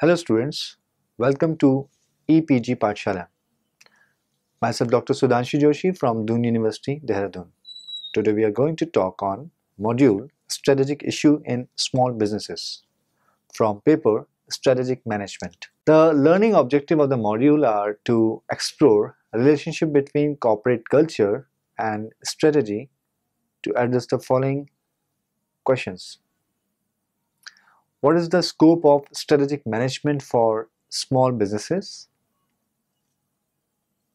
Hello students, welcome to EPG Pathshala. Myself Dr. Sudhanshu Joshi from Doon University, Dehradun. Today we are going to talk on module Strategic Issue in Small Businesses from paper Strategic Management. The learning objective of the module are to explore a relationship between corporate culture and strategy to address the following questions. What is the scope of strategic management for small businesses?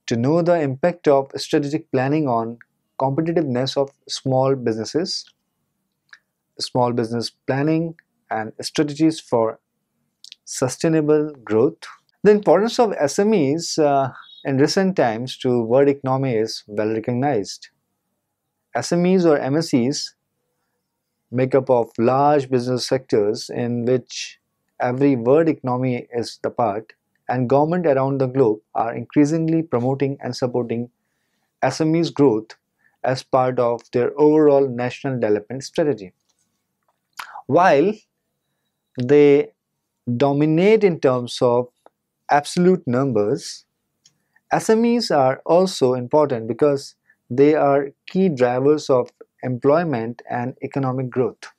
To know the impact of strategic planning on competitiveness of small businesses, small business planning and strategies for sustainable growth. The importance of SMEs in recent times to world economy is well recognized. SMEs or MSEs make up of large business sectors in which every world economy is the part, and government around the globe are increasingly promoting and supporting SMEs growth as part of their overall national development strategy. While they dominate in terms of absolute numbers, SMEs are also important because they are key drivers of employment and economic growth.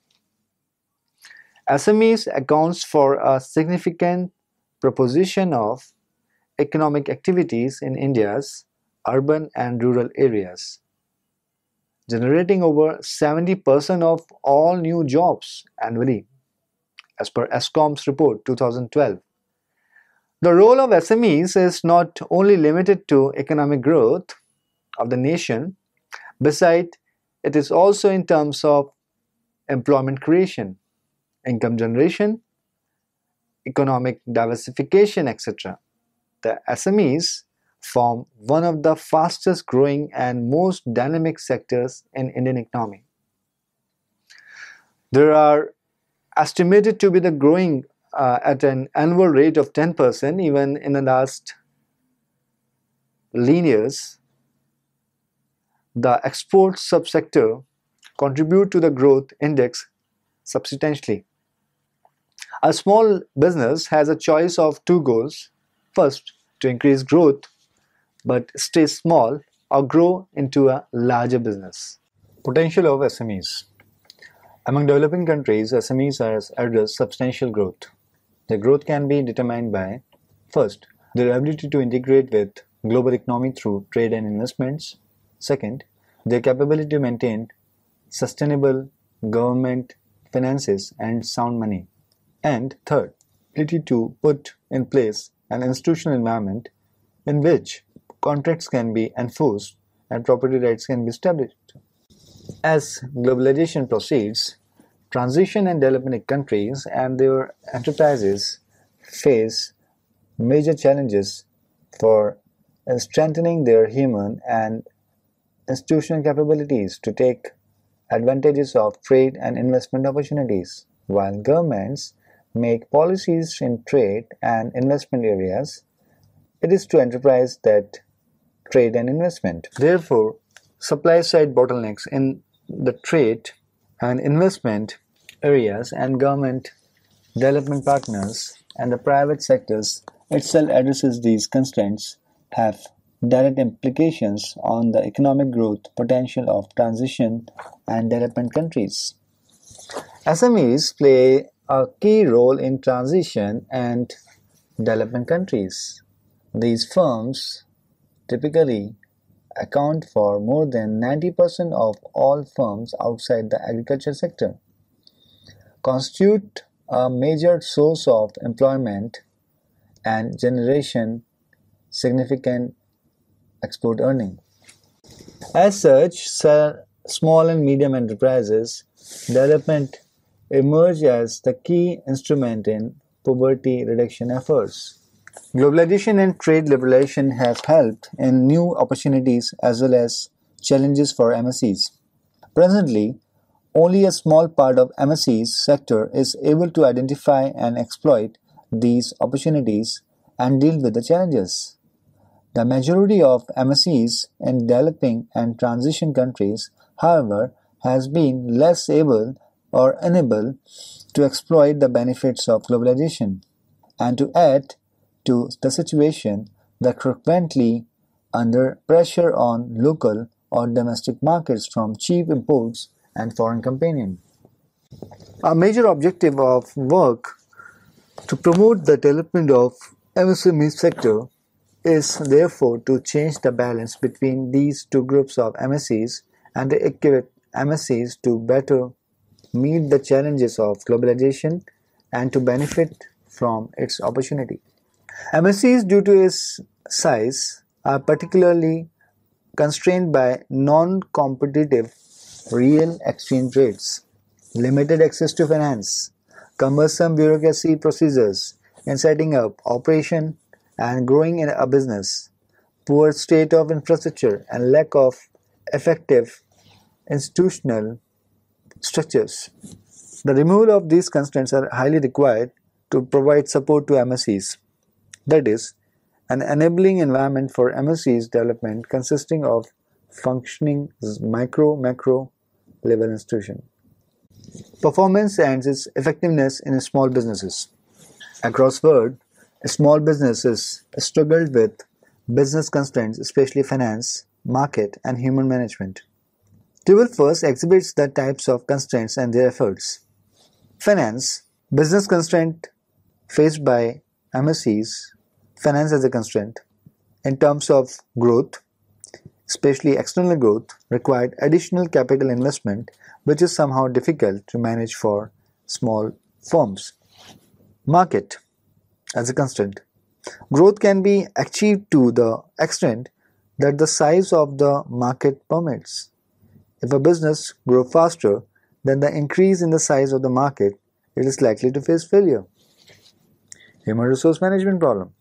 SMEs accounts for a significant proportion of economic activities in India's urban and rural areas, generating over 70% of all new jobs annually, as per ESCOM's report 2012. The role of SMEs is not only limited to economic growth of the nation, besides, it is also in terms of employment creation, income generation, economic diversification, etc. The SMEs form one of the fastest growing and most dynamic sectors in Indian economy. There are estimated to be the growing at an annual rate of 10% even in the last years. The export subsector contribute to the growth index substantially. A small business has a choice of two goals. First, to increase growth but stay small or grow into a larger business. Potential of SMEs. Among developing countries, SMEs address substantial growth. Their growth can be determined by, first, their ability to integrate with global economy through trade and investments. Second, their capability to maintain sustainable government finances and sound money. And third, ability to put in place an institutional environment in which contracts can be enforced and property rights can be established. As globalization proceeds, transition and developing countries and their enterprises face major challenges for strengthening their human and institutional capabilities to take advantages of trade and investment opportunities. While governments make policies in trade and investment areas, it is to enterprise that trade and investment. Therefore, supply-side bottlenecks in the trade and investment areas and government development partners and the private sectors itself addresses these constraints have direct implications on the economic growth potential of transition and development countries. SMEs play a key role in transition and development countries. These firms typically account for more than 90% of all firms outside the agriculture sector, constitute a major source of employment and generation significant export earning. As such, small and medium enterprises development emerge as the key instrument in poverty reduction efforts. Globalization and trade liberalization have helped in new opportunities as well as challenges for MSEs. Presently, only a small part of MSE's sector is able to identify and exploit these opportunities and deal with the challenges. The majority of MSEs in developing and transition countries, however, has been less able or unable to exploit the benefits of globalization. And to add to the situation, they're frequently under pressure on local or domestic markets from cheap imports and foreign companion. A major objective of work to promote the development of MSME sector is therefore to change the balance between these two groups of MSEs and the equivalent MSEs to better meet the challenges of globalization and to benefit from its opportunity. MSEs, due to its size, are particularly constrained by non-competitive real exchange rates, limited access to finance, cumbersome bureaucracy procedures in setting up, operation, and growing in a business, poor state of infrastructure, and lack of effective institutional structures. The removal of these constraints are highly required to provide support to MSEs. That is, an enabling environment for MSEs development consisting of functioning macro level institution. Performance and its effectiveness in small businesses. Across world, small businesses struggled with business constraints, especially finance, market, and human management. Table first exhibits the types of constraints and their efforts. Finance, business constraint faced by MSEs. Finance as a constraint in terms of growth, especially external growth, required additional capital investment, which is somehow difficult to manage for small firms. Market as a constraint. Growth can be achieved to the extent that the size of the market permits. If a business grows faster than the increase in the size of the market, it is likely to face failure. Human resource management problem.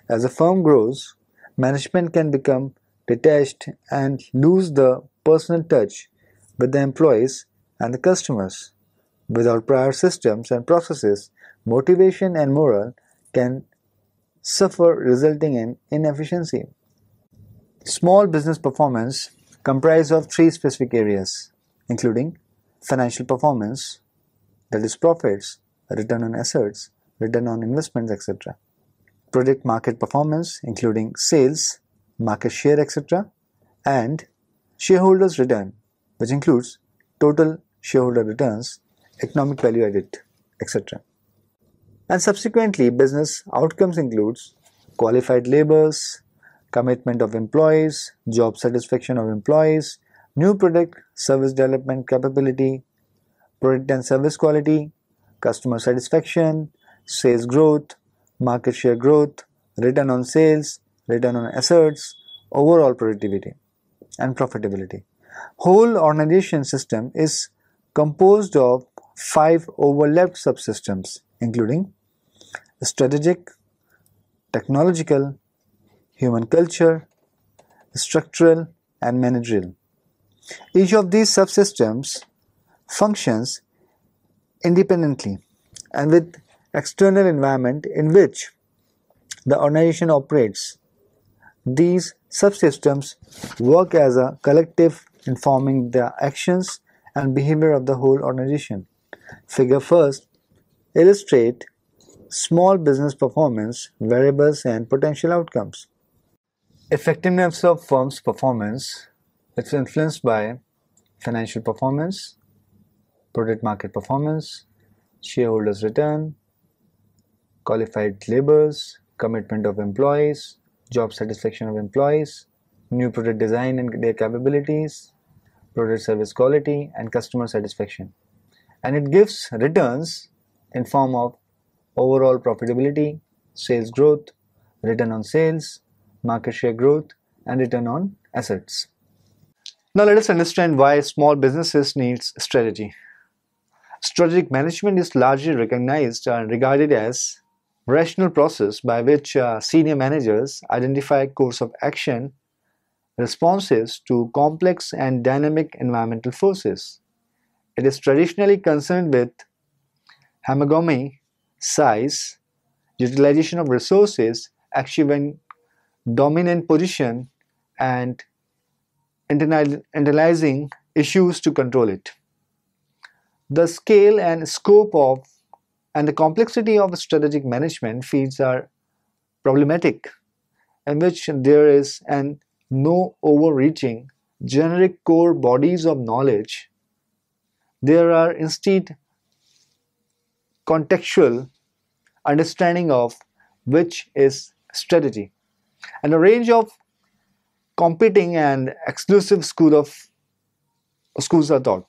As a firm grows, management can become detached and lose the personal touch with the employees and the customers. Without prior systems and processes, motivation and morale can suffer, resulting in inefficiency. Small business performance comprises of three specific areas, including financial performance, that is profits, return on assets, return on investments, etc. Product market performance, including sales, market share, etc. And shareholders return, which includes total shareholder returns, economic value added, etc. And subsequently, business outcomes includes qualified labors, commitment of employees, job satisfaction of employees, new product service development capability, product and service quality, customer satisfaction, sales growth, market share growth, return on sales, return on assets, overall productivity and profitability. Whole organization system is composed of 5 overlapped subsystems, including strategic, technological, human culture, structural, and managerial. Each of these subsystems functions independently and with external environment in which the organization operates. These subsystems work as a collective, informing the actions and behavior of the whole organization. Figure first illustrate small business performance, variables, and potential outcomes. Effectiveness of firm's performance is influenced by financial performance, product market performance, shareholders return, qualified labors, commitment of employees, job satisfaction of employees, new product design and their capabilities, product service quality, and customer satisfaction. And it gives returns in form of overall profitability, sales growth, return on sales, market share growth, and return on assets. Now let us understand why small businesses need strategy. Strategic management is largely recognized and regarded as rational process by which senior managers identify course of action responses to complex and dynamic environmental forces. It is traditionally concerned with hegemony, size, utilization of resources, achieving dominant position, and internalizing issues to control it. The scale and scope of And the complexity of strategic management fields are problematic, in which there is an no overreaching generic core bodies of knowledge. There are instead contextual understanding of which is strategy, and a range of competing and exclusive schools of thought.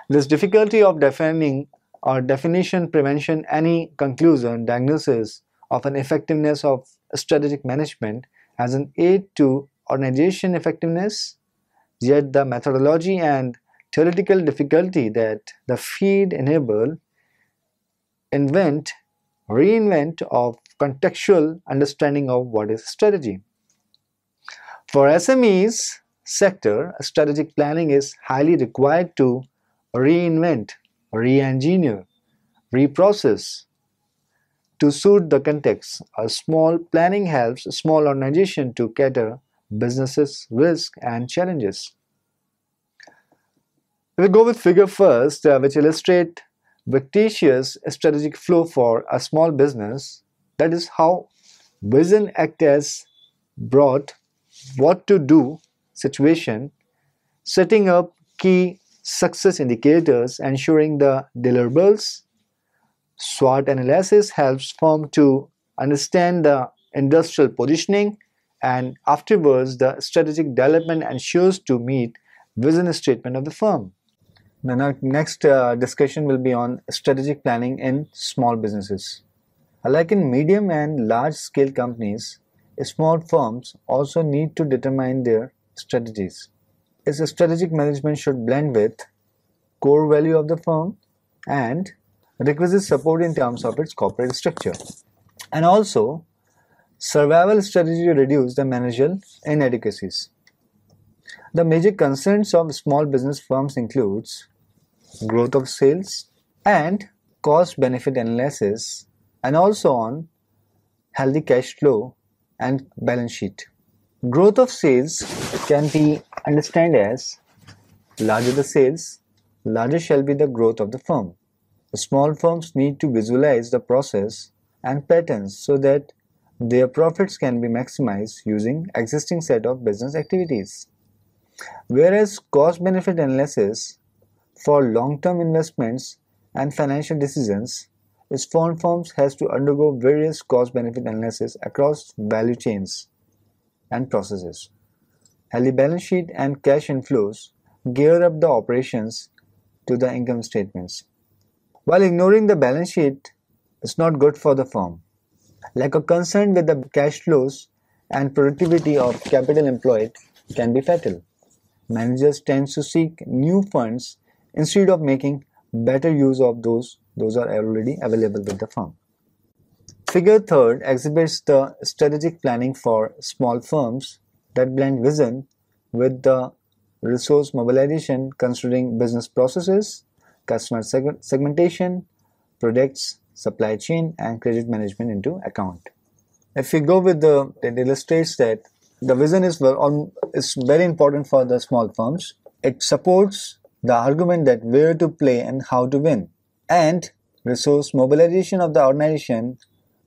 This difficulty of defining or definition prevention any conclusion diagnosis of an effectiveness of strategic management as an aid to organization effectiveness, yet the methodology and theoretical difficulty that the field enable invent reinvent of contextual understanding of what is strategy. For SMEs sector, strategic planning is highly required to reinvent, re-engineer, reprocess to suit the context. A small planning helps a small organization to cater businesses' risk and challenges. We will go with figure first, which illustrate fictitious strategic flow for a small business. That is how vision act as broad what to do situation, setting up key success indicators, ensuring the deliverables. SWOT analysis helps firm to understand the industrial positioning, and afterwards the strategic development ensures to meet vision statement of the firm. The next discussion will be on strategic planning in small businesses. Like in medium and large scale companies, small firms also need to determine their strategies. Its strategic management should blend with core value of the firm and requisite support in terms of its corporate structure. And also, survival strategy to reduce the managerial inadequacies. The major concerns of small business firms includes growth of sales and cost benefit analysis, and also on healthy cash flow and balance sheet. Growth of sales can be understood as larger the sales, larger shall be the growth of the firm. The small firms need to visualize the process and patterns so that their profits can be maximized using existing set of business activities. Whereas cost benefit analysis for long-term investments and financial decisions, small firms has to undergo various cost benefit analysis across value chains and processes. Healthy balance sheet and cash inflows gear up the operations to the income statements. While ignoring the balance sheet is not good for the firm. Lack of concern with the cash flows and productivity of capital employed can be fatal. Managers tend to seek new funds instead of making better use of those are already available with the firm. Figure third exhibits the strategic planning for small firms that blend vision with the resource mobilization considering business processes, customer segmentation, products, supply chain, and credit management into account. If we go with it illustrates that the vision is very important for the small firms. It supports the argument that where to play and how to win. And resource mobilization of the organization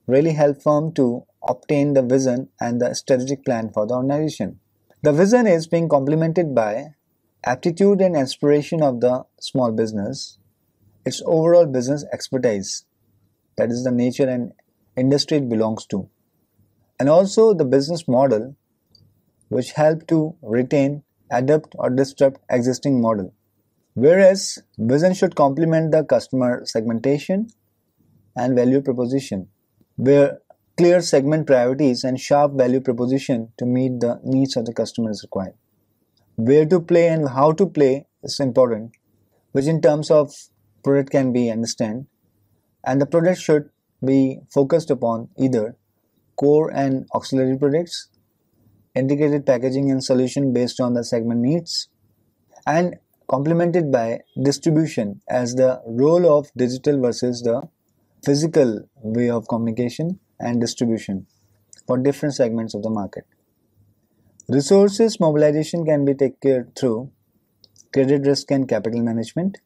really help firm to obtain the vision and the strategic plan for the organization. The vision is being complemented by aptitude and inspiration of the small business, its overall business expertise, that is the nature and industry it belongs to, and also the business model which help to retain, adapt or disrupt existing model. Whereas vision should complement the customer segmentation and value proposition, where clear segment priorities and sharp value proposition to meet the needs of the customer is required. Where to play and how to play is important, which in terms of product can be understood, and the product should be focused upon either core and auxiliary products, integrated packaging and solution based on the segment needs, and complemented by distribution as the role of digital versus the physical way of communication and distribution for different segments of the market. Resources mobilization can be taken care through credit risk and capital management,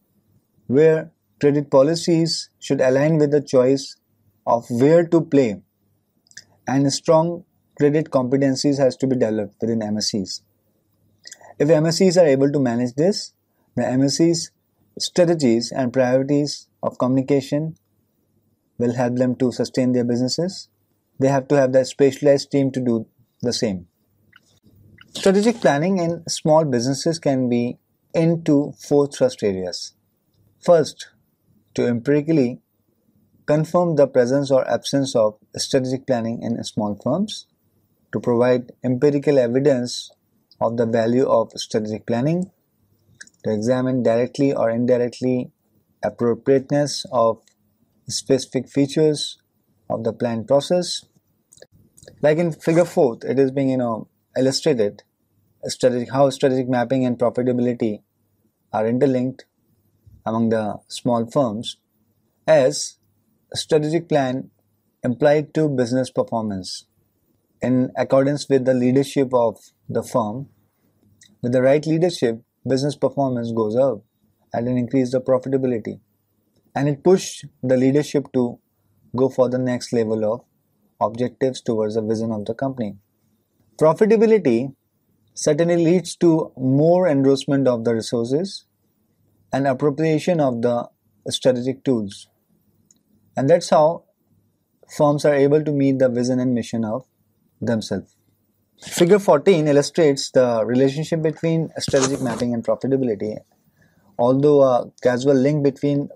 where Credit policies should align with the choice of where to play, and strong credit competencies has to be developed within MSEs. If MSEs are able to manage this, the MSEs strategies and priorities of communication will help them to sustain their businesses. They have to have that specialized team to do the same. Strategic planning in small businesses can be into four thrust areas. First, to empirically confirm the presence or absence of strategic planning in small firms, to provide empirical evidence of the value of strategic planning, to examine directly or indirectly appropriateness of specific features of the planned process. Like in figure 4, it is being illustrated how strategic mapping and profitability are interlinked among the small firms, as a strategic plan implied to business performance. In accordance with the leadership of the firm, with the right leadership, business performance goes up and it increases the profitability, and it pushes the leadership to go for the next level of objectives towards the vision of the company. Profitability certainly leads to more endorsement of the resources and appropriation of the strategic tools, and that's how firms are able to meet the vision and mission of themselves. Figure 14 illustrates the relationship between strategic mapping and profitability. Although a causal link between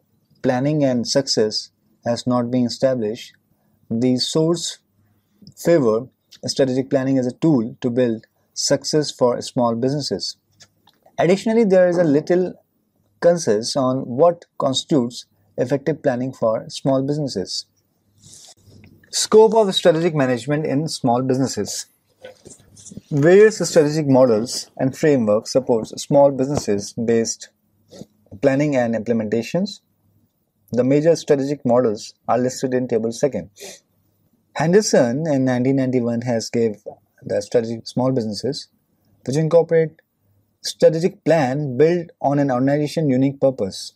planning and success has not been established, the source favor strategic planning as a tool to build success for small businesses. Additionally, there is a little consensus on what constitutes effective planning for small businesses. Scope of strategic management in small businesses. Various strategic models and frameworks support small businesses based planning and implementations. The major strategic models are listed in table 2. Henderson in 1991 has gave the strategic small businesses, which incorporate strategic plan built on an organization unique purpose.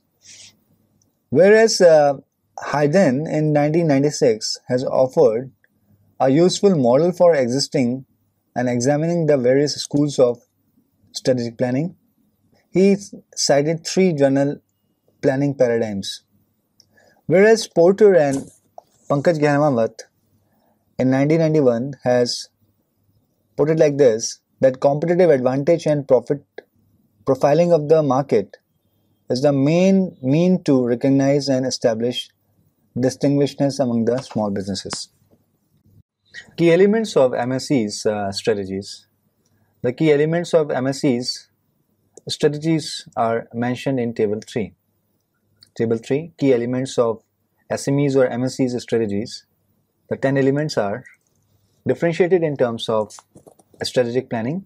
Whereas Hayden in 1996 has offered a useful model for existing and examining the various schools of strategic planning. He cited 3 general planning paradigms. Whereas Porter and Pankaj Gehramawat in 1991 has put it like this, that competitive advantage and profit profiling of the market is the main mean to recognize and establish distinguishedness among the small businesses. Key elements of MSE's strategies. The key elements of MSE's strategies are mentioned in table 3. Table 3, key elements of SMEs or MSE's strategies. The 10 elements are differentiated in terms of strategic planning,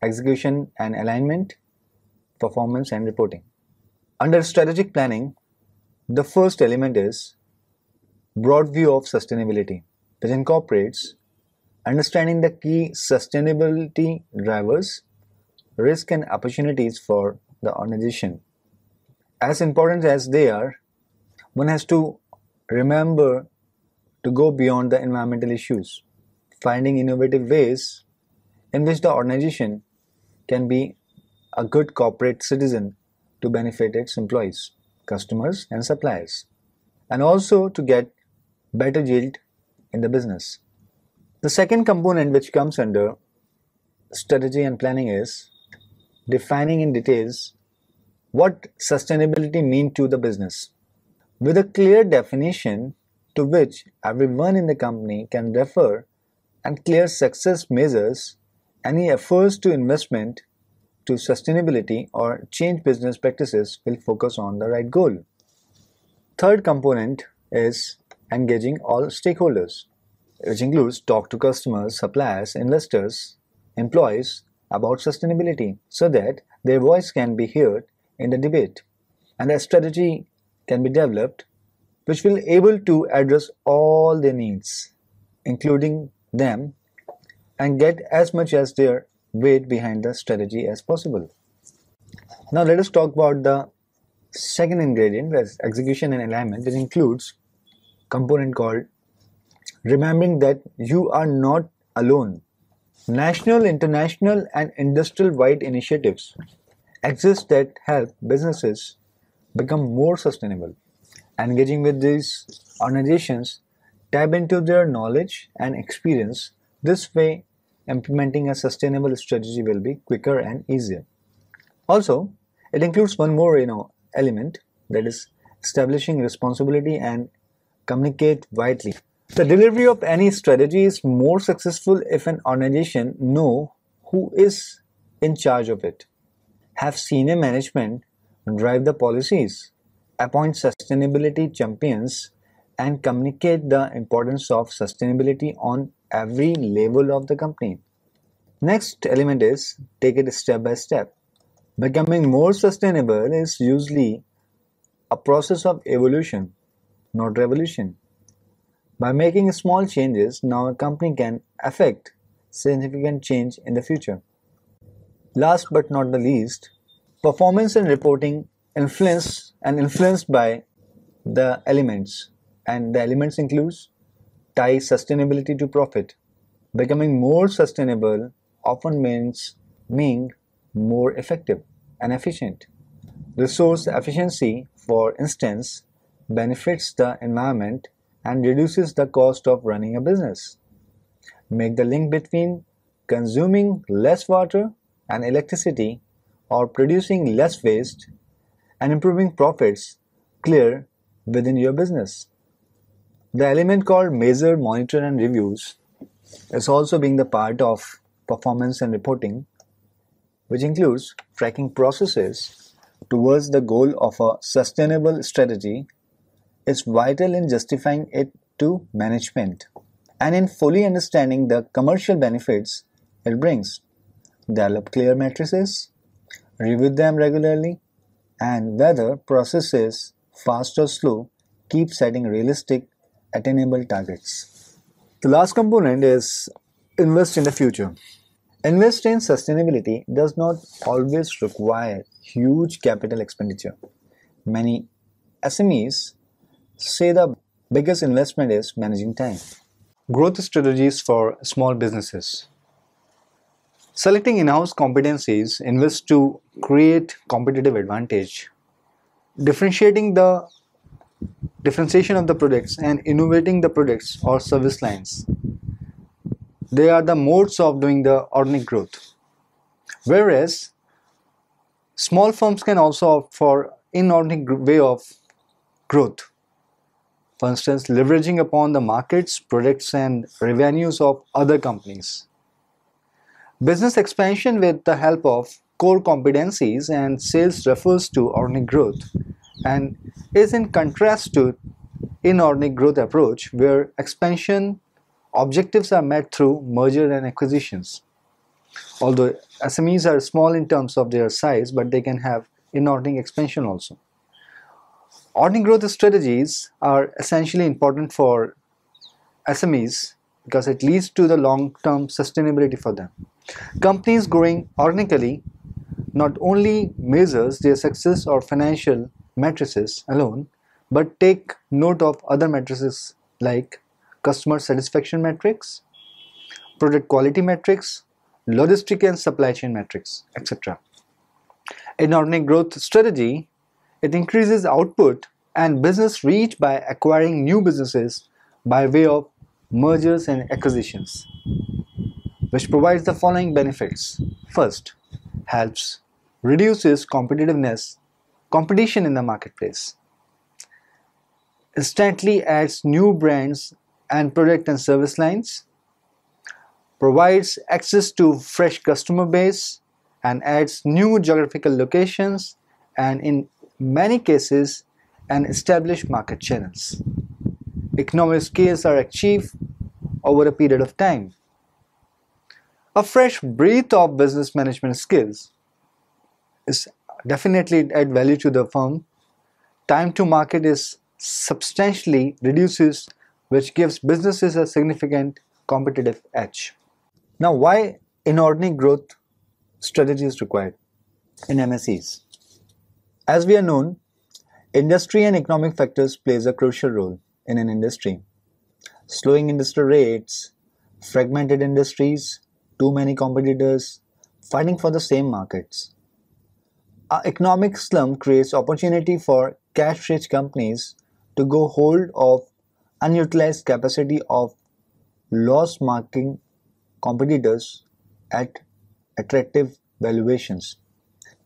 execution and alignment, performance and reporting. Under strategic planning, the first element is broad view of sustainability, which incorporates understanding the key sustainability drivers, risk and opportunities for the organization. As important as they are, one has to remember to go beyond the environmental issues, finding innovative ways in which the organization can be a good corporate citizen to benefit its employees, customers and suppliers, and also to get better yield in the business. The second component which comes under strategy and planning is defining in details what sustainability means to the business, with a clear definition to which everyone in the company can refer, and clear success measures any efforts to investment to sustainability or change business practices will focus on the right goal. Third component is engaging all stakeholders, which includes talk to customers, suppliers, investors, employees about sustainability so that their voice can be heard in the debate, and a strategy can be developed which will able to address all their needs, including them, and get as much as their weight behind the strategy as possible. Now let us talk about the Second ingredient is execution and alignment. It includes component called remembering that you are not alone. National, international, and industrial-wide initiatives exist that help businesses become more sustainable. Engaging with these organizations, tap into their knowledge and experience. This way, implementing a sustainable strategy will be quicker and easier. Also, it includes one more element, that is establishing responsibility and communicate widely. The delivery of any strategy is more successful if an organization know who is in charge of it, have senior management drive the policies, appoint sustainability champions, and communicate the importance of sustainability on every level of the company. Next element is take it step by step. Becoming more sustainable is usually a process of evolution, not revolution. By making small changes, now a company can affect significant change in the future. Last but not the least, performance and reporting influenced by the elements, and the elements includes tie sustainability to profit. Becoming more sustainable often means being more effective and efficient. Resource efficiency, for instance, benefits the environment and reduces the cost of running a business. Make the link between consuming less water and electricity or producing less waste and improving profits clear within your business. The element called measure, monitor, and reviews is also being the part of performance and reporting, which includes tracking processes towards the goal of a sustainable strategy is vital in justifying it to management and in fully understanding the commercial benefits it brings. Develop clear matrices, review them regularly, and whether process is fast or slow, keep setting realistic, attainable targets. The last component is invest in the future. Invest in sustainability does not always require huge capital expenditure. Many SMEs say the biggest investment is managing time. Growth strategies for small businesses. Selecting in-house competencies invests to create competitive advantage. Differentiation of the products and innovating the products or service lines. They are the modes of doing the organic growth. Whereas small firms can also opt for inorganic way of growth. For instance, leveraging upon the markets, products, and revenues of other companies. Business expansion with the help of core competencies and sales refers to organic growth and is in contrast to inorganic growth approach where expansion objectives are met through merger and acquisitions. Although SMEs are small in terms of their size, but they can have inorganic expansion also. Organic growth strategies are essentially important for SMEs because it leads to the long-term sustainability for them. Companies growing organically not only measures their success or financial matrices alone, but take note of other matrices like customer satisfaction metrics, product quality metrics, logistic and supply chain metrics, etc. Inorganic growth strategy, it increases output and business reach by acquiring new businesses by way of mergers and acquisitions, which provides the following benefits. First, helps reduces competition in the marketplace. Instantly adds new brands and product and service lines, provides access to fresh customer base and adds new geographical locations and in many cases and established market channels. Economic scales are achieved over a period of time. A fresh breath of business management skills is definitely add value to the firm. Time to market is substantially reduces, which gives businesses a significant competitive edge. Now, why inorganic growth strategy is required in MSEs? As we are known, Industry and economic factors plays a crucial role in an industry. Slowing industry rates, fragmented industries, too many competitors, fighting for the same markets. Our economic slump creates opportunity for cash-rich companies to go hold of unutilized capacity of loss-making competitors at attractive valuations.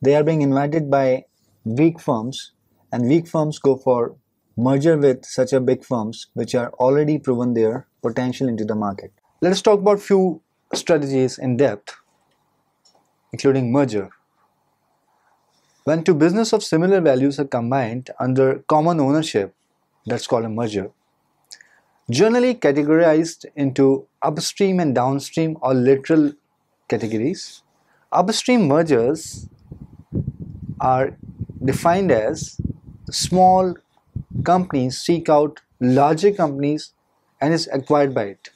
They are being invited by weak firms, and weak firms go for merger with such a big firms which are already proven their potential into the market. Let us talk about few strategies in depth, including merger. When two businesses of similar values are combined under common ownership, that's called a merger. Generally categorized into upstream and downstream or lateral categories. Upstream mergers are defined as small companies seek out larger companies and is acquired by it.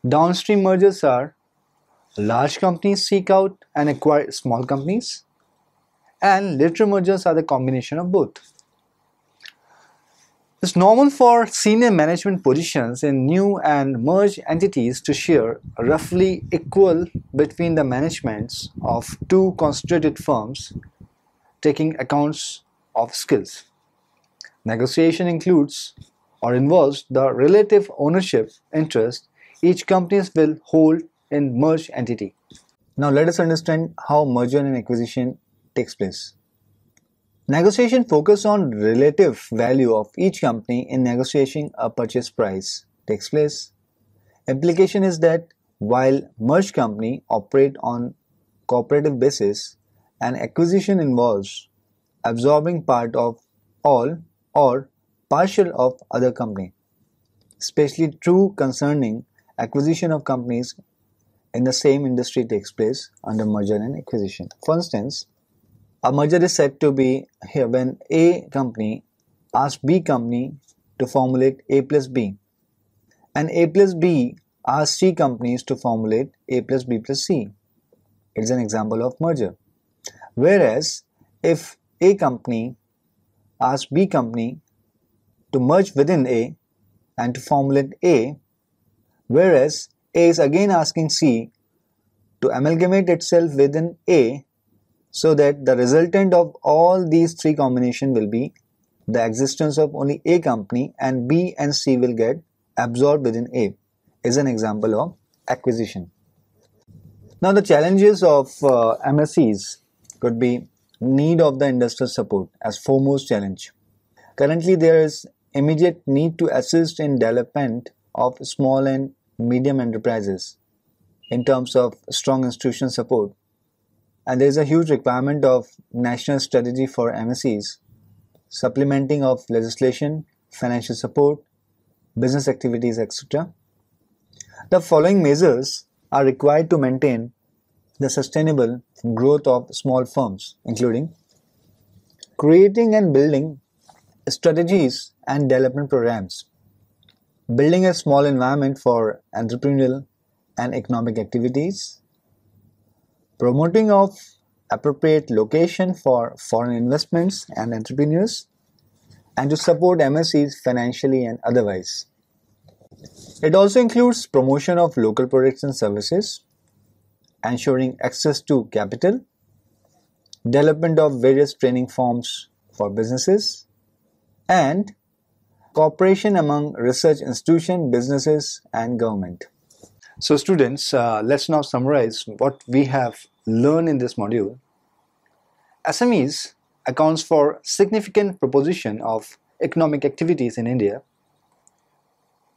Downstream mergers are large companies seek out and acquire small companies, and lateral mergers are the combination of both. It's normal for senior management positions in new and merged entities to share roughly equal between the managements of two constituted firms, taking accounts of skills. Negotiation includes or involves the relative ownership interest each company will hold in merged entity. Now let us understand how merger and acquisition takes place. Negotiation focus on relative value of each company in negotiating a purchase price takes place. Implication is that while merged company operate on cooperative basis, an acquisition involves absorbing part of all or partial of other company. Especially true concerning acquisition of companies in the same industry takes place under merger and acquisition. For instance, a merger is said to be here when A company asks B company to formulate A plus B, and A plus B asks C companies to formulate A plus B plus C. It's an example of merger. Whereas if A company asks B company to merge within A and to formulate A, whereas A is again asking C to amalgamate itself within A, so that the resultant of all these three combinations will be the existence of only A company, and B and C will get absorbed within A, is an example of acquisition. Now the challenges of MSEs could be need of the industrial support as foremost challenge. Currently there is immediate need to assist in development of small and medium enterprises in terms of strong institutional support. And there is a huge requirement of national strategy for MSEs, supplementing of legislation, financial support, business activities, etc. The following measures are required to maintain the sustainable growth of small firms, including creating and building strategies and development programs, building a small environment for entrepreneurial and economic activities, promoting of appropriate location for foreign investments and entrepreneurs, and to support MSEs financially and otherwise. It also includes promotion of local products and services, ensuring access to capital, development of various training forms for businesses, and cooperation among research institutions, businesses, and government. So students, let's now summarize what we have learned in this module. SMEs accounts for significant proportion of economic activities in India,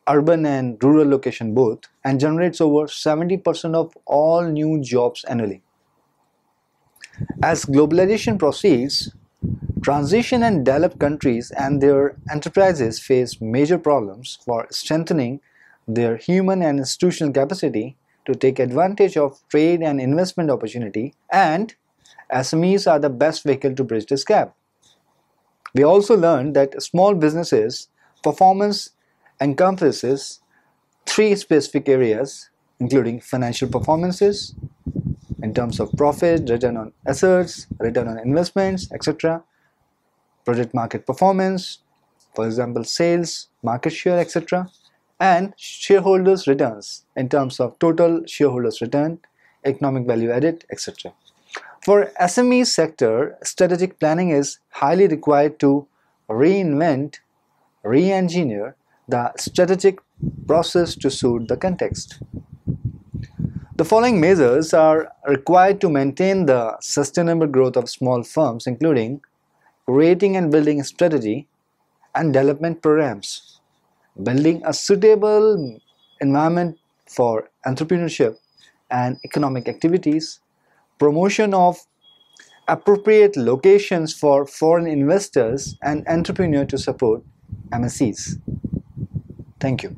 urban and rural location both, and generates over 70% of all new jobs annually. As globalization proceeds, transition and developed countries and their enterprises face major problems for strengthening their human and institutional capacity to take advantage of trade and investment opportunity, and SMEs are the best vehicle to bridge this gap. We also learned that small businesses performance encompasses three specific areas, including financial performances in terms of profit, return on assets, return on investments, etc., project market performance, for example sales, market share, etc., and shareholders returns in terms of total shareholders return, economic value added, etc. For SME sector, strategic planning is highly required to reinvent, re-engineer the strategic process to suit the context. The following measures are required to maintain the sustainable growth of small firms, including creating and building a strategy and development programs, building a suitable environment for entrepreneurship and economic activities, promotion of appropriate locations for foreign investors and entrepreneurs to support MSCs. Thank you.